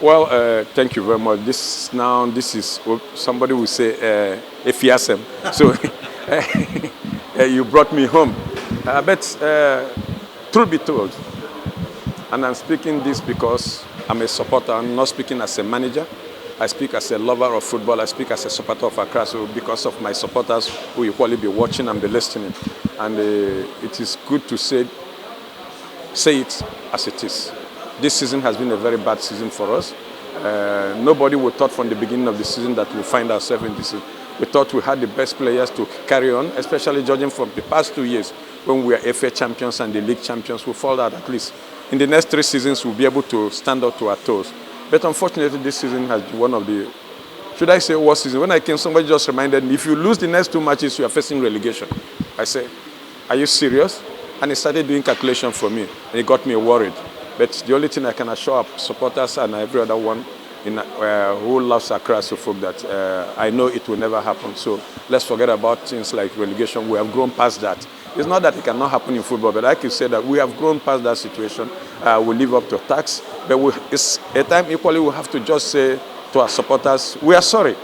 Well, thank you very much. This is somebody will say a fiasem. So you brought me home. But truth be told, and I'm speaking this because I'm a supporter. I'm not speaking as a manager. I speak as a lover of football. I speak as a supporter of Accra. So because of my supporters who will probably be watching and be listening. And it is good to say it as it is. This season has been a very bad season for us. Nobody would thought from the beginning of the season that we'll find ourselves in this. We thought we had the best players to carry on, especially judging from the past 2 years when we were FA champions and the league champions. We fall out at least. In the next 3 seasons, we'll be able to stand up to our toes. But unfortunately, this season has been one of the, should I say, worst season. When I came, somebody just reminded me, if you lose the next 2 matches, you are facing relegation. I said, are you serious? And he started doing calculation for me, and it got me worried. But the only thing I can assure our supporters and every other one who loves Accra Suffolk that I know it will never happen. So let's forget about things like relegation. We have grown past that. It's not that it cannot happen in football, but I can say that we have grown past that situation. We live up to tax. But it's a time equally we have to just say to our supporters, we are sorry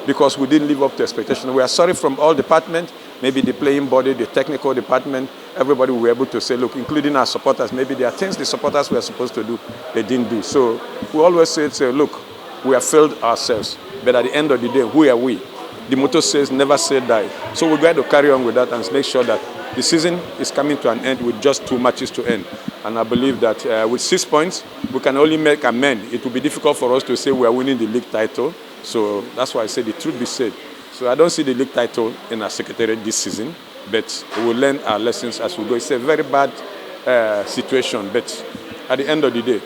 because we didn't live up to expectation. We are sorry from all departments, maybe the playing body, the technical department. Everybody will be able to say, look, including our supporters, maybe there are things the supporters were supposed to do, they didn't do. So we always say, look, we have failed ourselves. But at the end of the day, who are we? The motto says, never say die. So we're going to carry on with that and make sure that the season is coming to an end with just 2 matches to end. And I believe that with 6 points, we can only make amend. It will be difficult for us to say we are winning the league title. So that's why I say the truth be said. So I don't see the league title in our secretariat this season. But we will learn our lessons as we go. It's a very bad situation, but at the end of the day,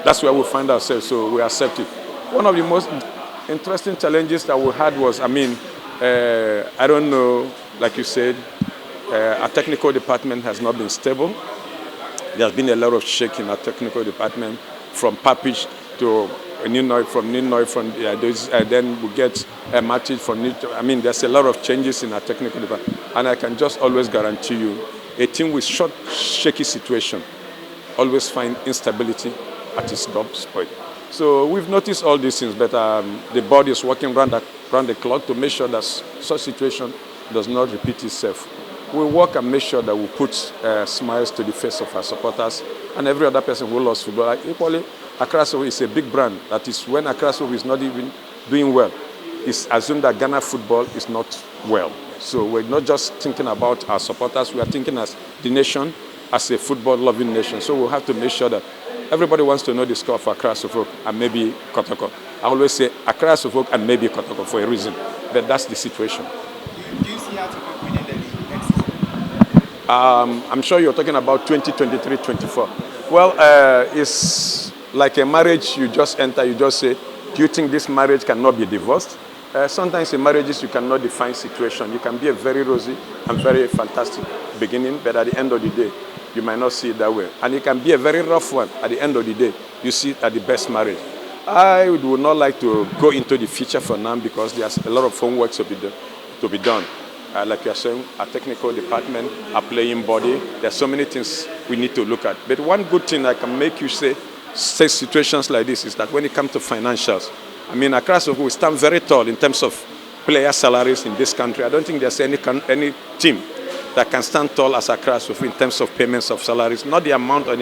that's where we find ourselves, so we accept it. One of the most interesting challenges that we had was, I don't know, like you said, our technical department has not been stable. There's been a lot of shake in our technical department, from Papich to then we get a matches from Ninoy. There's a lot of changes in our technical department. And I can just always guarantee you, a team with short, shaky situation always find instability at its top point. So we've noticed all these things, but the board is working round the clock to make sure that such situation does not repeat itself. We work and make sure that we put smiles to the face of our supporters and every other person who loves football. Equally, Accra Suffolk is a big brand. That is, when Accra Suffolk is not even doing well, it's assumed that Ghana football is not well. So we're not just thinking about our supporters, we are thinking as the nation, as a football-loving nation. So we'll have to make sure that everybody wants to know the score for Accra Suffolk and maybe Kotoko. I always say Accra Suffolk and maybe Kotoko for a reason, but that's the situation. Do you see how to compete in the league next season? I'm sure you're talking about 2023-24. Well, it's like a marriage. You just enter, you just say, do you think this marriage cannot be divorced? Sometimes in marriages you cannot define situation. You can be a very rosy and very fantastic beginning, but at the end of the day, you might not see it that way. And it can be a very rough one. At the end of the day, you see it at the best marriage. I would not like to go into the future for now because there's a lot of homework to be done. Like you're saying, our technical department, our playing body, there's so many things we need to look at. But one good thing I can make you say situations like this is that when it comes to financials, Accra Suffolk will stand very tall in terms of player salaries in this country. I don't think there's any team that can stand tall as Accra Suffolk in terms of payments of salaries. Not the amount, or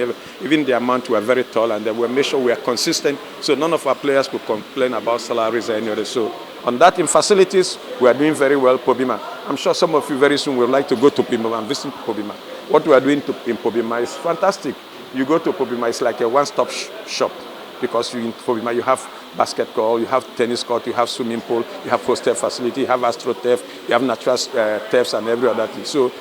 even the amount, we are very tall, and then we'll make sure we are consistent so none of our players could complain about salaries or any other. So on that, in facilities, we are doing very well. Pobima, I'm sure some of you very soon would like to go to Pobima and visit Pobima. What we are doing in Pobima is fantastic. You go to Pobima, it's like a one-stop shop because in Pobima you have basketball, you have tennis court, you have swimming pool, you have hostel facility, you have astroturf, you have natural turfs and every other thing. So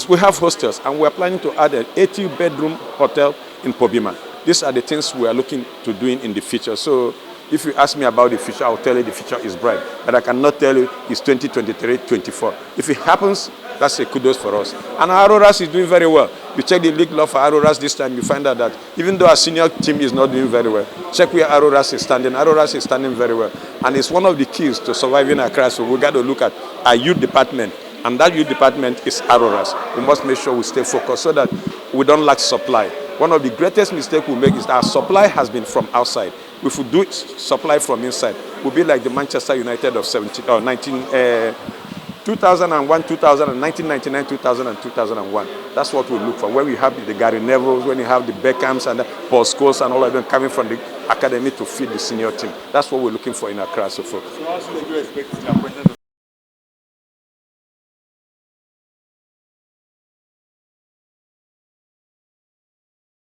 we have hostels, and we are planning to add an 80-bedroom hotel in Pobima. These are the things we are looking to doing in the future. So if you ask me about the future, I'll tell you the future is bright. But I cannot tell you it's 2023-24. If it happens, that's a kudos for us. And Auroras is doing very well. You check the league law for Auroras this time, you find out that even though our senior team is not doing very well, check where Auroras is standing. Auroras is standing very well. And it's one of the keys to surviving Accra. So we got to look at our youth department. And that youth department is Auroras. We must make sure we stay focused so that we don't lack supply. One of the greatest mistakes we make is that our supply has been from outside. If we do it, supply from inside, we'll be like the Manchester United of 2001, 2000, 1999, 2000, and 2001. That's what we look for. When we have the Gary Nevilles, when you have the Beckhams and the Paul Scholes and all of them coming from the academy to feed the senior team. That's what we're looking for in Accra. So how soon do you expect the appointment